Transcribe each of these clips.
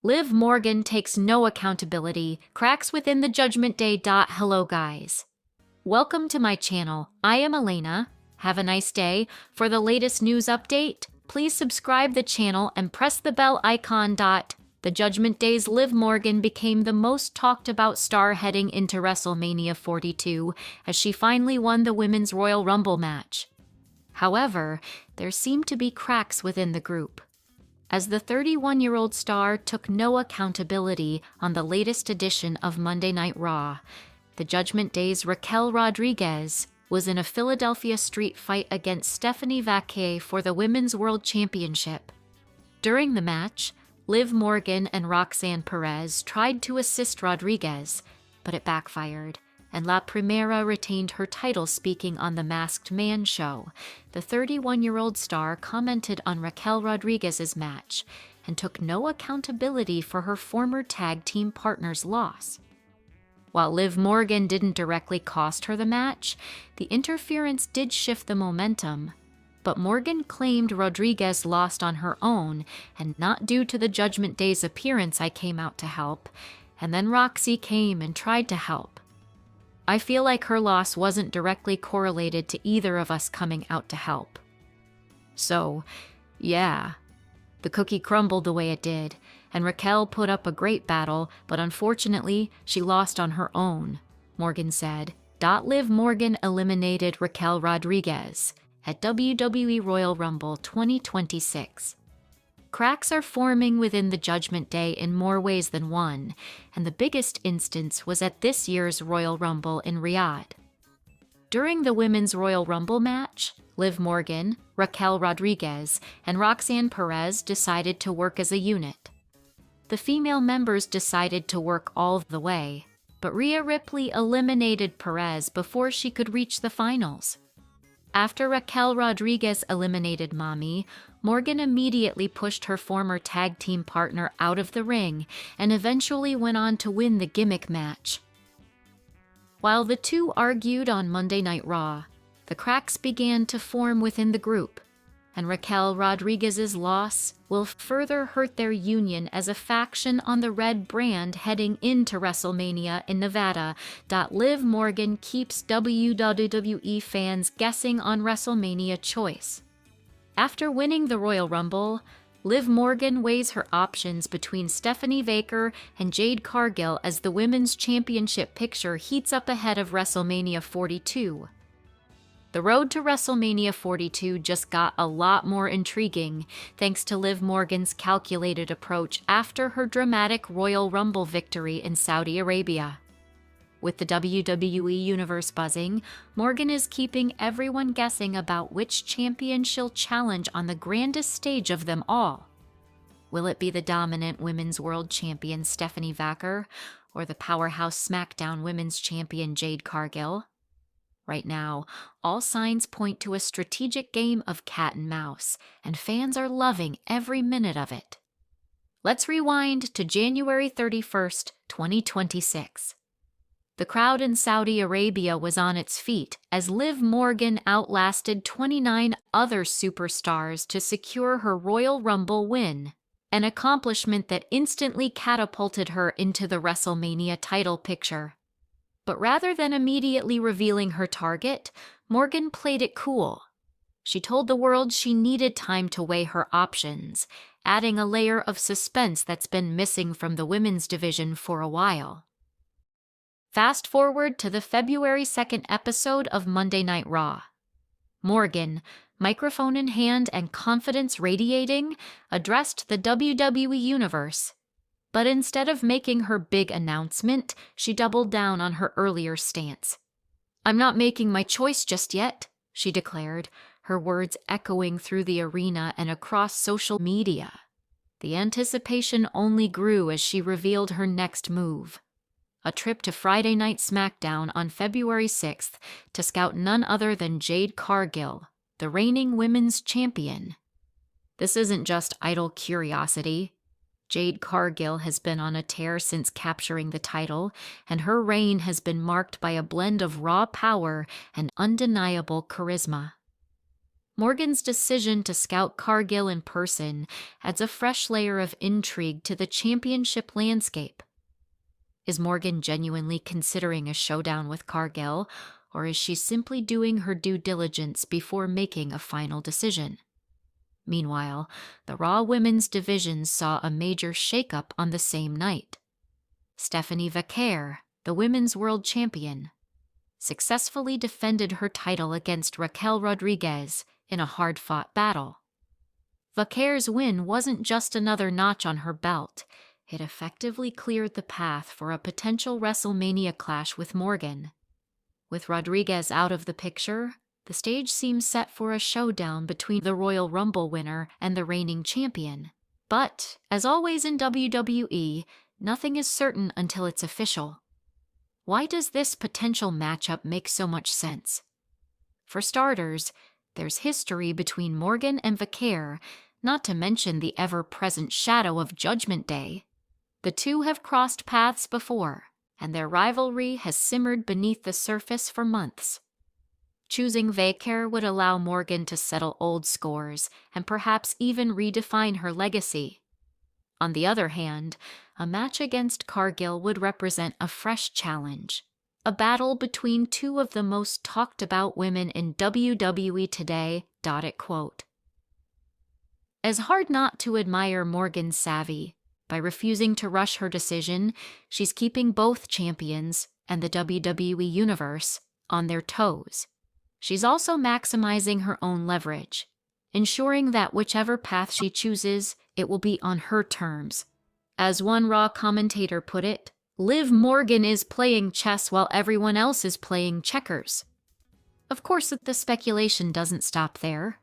Liv Morgan takes no accountability, cracks within the Judgment Day. Hello guys. Welcome to my channel. I am Elena. Have a nice day. For the latest news update, please subscribe the channel and press the bell icon. The Judgment Day's Liv Morgan became the most talked about star heading into WrestleMania 42 as she finally won the Women's Royal Rumble match. However, there seemed to be cracks within the group, as the 31-year-old star took no accountability on the latest edition of Monday Night Raw. The Judgment Day's Raquel Rodriguez was in a Philadelphia street fight against Stephanie Vaquer for the Women's World Championship. During the match, Liv Morgan and Roxanne Perez tried to assist Rodriguez, but it backfired, and La Primera retained her title. Speaking on The Masked Man show, the 31-year-old star commented on Raquel Rodriguez's match and took no accountability for her former tag team partner's loss. While Liv Morgan didn't directly cost her the match, the interference did shift the momentum, but Morgan claimed Rodriguez lost on her own and not due to the Judgment Day's appearance. I came out to help, and then Roxy came and tried to help. I feel like her loss wasn't directly correlated to either of us coming out to help. So, yeah, the cookie crumbled the way it did, and Raquel put up a great battle, but unfortunately, she lost on her own, Morgan said. Liv Morgan eliminated Raquel Rodriguez at WWE Royal Rumble 2026. Cracks are forming within the Judgment Day in more ways than one, and the biggest instance was at this year's Royal Rumble in Riyadh. During the Women's Royal Rumble match, Liv Morgan, Raquel Rodriguez, and Roxanne Perez decided to work as a unit. The female members decided to work all the way, but Rhea Ripley eliminated Perez before she could reach the finals. After Raquel Rodriguez eliminated Mommy, Morgan immediately pushed her former tag team partner out of the ring and eventually went on to win the gimmick match. While the two argued on Monday Night Raw, the cracks began to form within the group, and Raquel Rodriguez's loss will further hurt their union as a faction on the red brand heading into WrestleMania in Nevada. Liv Morgan keeps WWE fans guessing on WrestleMania choice. After winning the Royal Rumble, Liv Morgan weighs her options between Stephanie Vaquer and Jade Cargill as the Women's Championship picture heats up ahead of WrestleMania 42. The road to WrestleMania 42 just got a lot more intriguing thanks to Liv Morgan's calculated approach after her dramatic Royal Rumble victory in Saudi Arabia. With the WWE Universe buzzing, Morgan is keeping everyone guessing about which champion she'll challenge on the grandest stage of them all. Will it be the dominant Women's World Champion Stephanie Vaquer or the powerhouse SmackDown Women's Champion Jade Cargill? Right now, all signs point to a strategic game of cat and mouse, and fans are loving every minute of it. Let's rewind to January 31st, 2026. The crowd in Saudi Arabia was on its feet as Liv Morgan outlasted 29 other superstars to secure her Royal Rumble win, an accomplishment that instantly catapulted her into the WrestleMania title picture. But rather than immediately revealing her target, Morgan played it cool. She told the world she needed time to weigh her options, adding a layer of suspense that's been missing from the women's division for a while. Fast forward to the February 2nd episode of Monday Night Raw. Morgan, microphone in hand and confidence radiating, addressed the WWE Universe. But instead of making her big announcement, she doubled down on her earlier stance. "I'm not making my choice just yet," she declared, her words echoing through the arena and across social media. The anticipation only grew as she revealed her next move: a trip to Friday Night SmackDown on February 6th to scout none other than Jade Cargill, the reigning women's champion. This isn't just idle curiosity. Jade Cargill has been on a tear since capturing the title, and her reign has been marked by a blend of raw power and undeniable charisma. Morgan's decision to scout Cargill in person adds a fresh layer of intrigue to the championship landscape. Is Morgan genuinely considering a showdown with Cargill, or is she simply doing her due diligence before making a final decision? Meanwhile, the Raw Women's division saw a major shakeup on the same night. Stephanie Vaquer, the Women's World Champion, successfully defended her title against Raquel Rodriguez in a hard-fought battle. Vaquer's win wasn't just another notch on her belt. It effectively cleared the path for a potential WrestleMania clash with Morgan. With Rodriguez out of the picture, the stage seems set for a showdown between the Royal Rumble winner and the reigning champion. But, as always in WWE, nothing is certain until it's official. Why does this potential matchup make so much sense? For starters, there's history between Morgan and Vaquer, not to mention the ever-present shadow of Judgment Day. The two have crossed paths before, and their rivalry has simmered beneath the surface for months. Choosing Vaquer would allow Morgan to settle old scores and perhaps even redefine her legacy. On the other hand, a match against Cargill would represent a fresh challenge, a battle between two of the most talked about women in WWE today. As hard not to admire Morgan's savvy, by refusing to rush her decision, she's keeping both champions and the WWE Universe on their toes. She's also maximizing her own leverage, ensuring that whichever path she chooses, it will be on her terms. As one Raw commentator put it, Liv Morgan is playing chess while everyone else is playing checkers. Of course, the speculation doesn't stop there.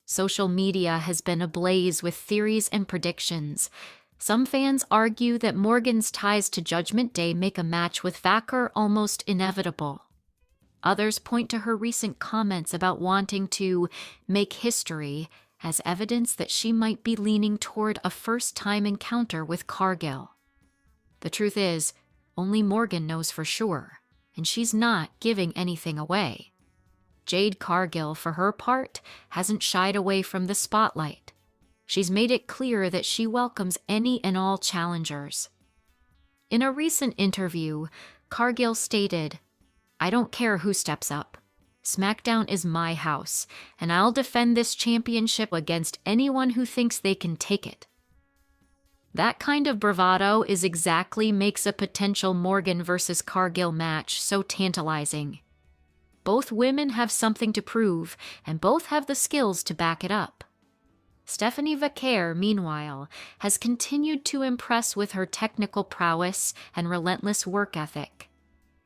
Social media has been ablaze with theories and predictions. Some fans argue that Morgan's ties to Judgment Day make a match with Vaquer almost inevitable. Others point to her recent comments about wanting to make history as evidence that she might be leaning toward a first-time encounter with Cargill. The truth is, only Morgan knows for sure, and she's not giving anything away. Jade Cargill, for her part, hasn't shied away from the spotlight. She's made it clear that she welcomes any and all challengers. In a recent interview, Cargill stated, "I don't care who steps up. SmackDown is my house, and I'll defend this championship against anyone who thinks they can take it." That kind of bravado is exactly makes a potential Morgan versus Cargill match so tantalizing. Both women have something to prove, and both have the skills to back it up. Stephanie Vaquer, meanwhile, has continued to impress with her technical prowess and relentless work ethic.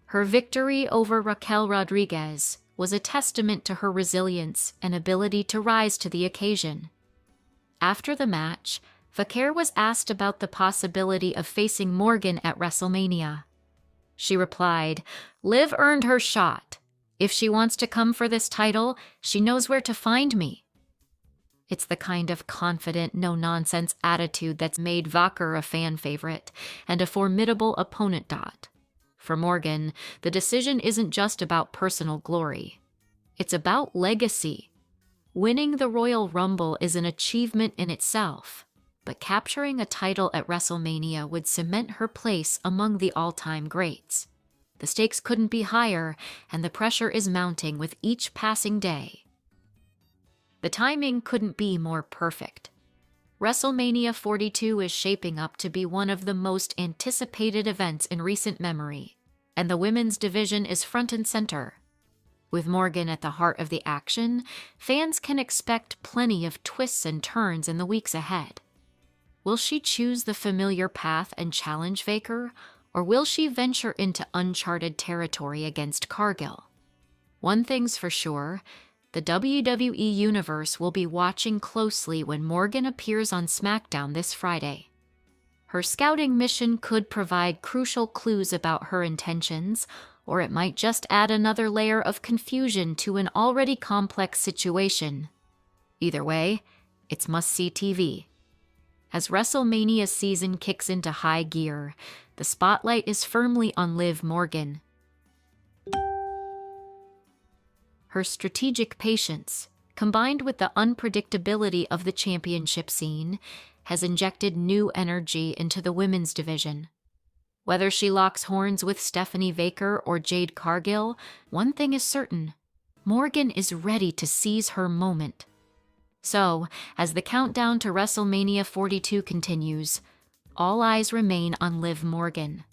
Her victory over Raquel Rodriguez was a testament to her resilience and ability to rise to the occasion. After the match, Vaquer was asked about the possibility of facing Morgan at WrestleMania. She replied, "Liv earned her shot. If she wants to come for this title, she knows where to find me." It's the kind of confident, no-nonsense attitude that's made Vaquer a fan favorite and a formidable opponent. For Morgan, the decision isn't just about personal glory. It's about legacy. Winning the Royal Rumble is an achievement in itself, but capturing a title at WrestleMania would cement her place among the all-time greats. The stakes couldn't be higher, and the pressure is mounting with each passing day. The timing couldn't be more perfect. WrestleMania 42 is shaping up to be one of the most anticipated events in recent memory, and the women's division is front and center. With Morgan at the heart of the action, fans can expect plenty of twists and turns in the weeks ahead. Will she choose the familiar path and challenge Vaquer, or will she venture into uncharted territory against Cargill? One thing's for sure, the WWE Universe will be watching closely when Morgan appears on SmackDown this Friday. Her scouting mission could provide crucial clues about her intentions, or it might just add another layer of confusion to an already complex situation. Either way, it's must-see TV. As WrestleMania season kicks into high gear, the spotlight is firmly on Liv Morgan. Her strategic patience, combined with the unpredictability of the championship scene, has injected new energy into the women's division. Whether she locks horns with Stephanie Baker or Jade Cargill, one thing is certain: Morgan is ready to seize her moment. So, as the countdown to WrestleMania 42 continues, all eyes remain on Liv Morgan.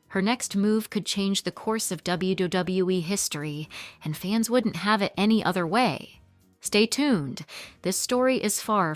Her next move could change the course of WWE history, and fans wouldn't have it any other way. Stay tuned. This story is far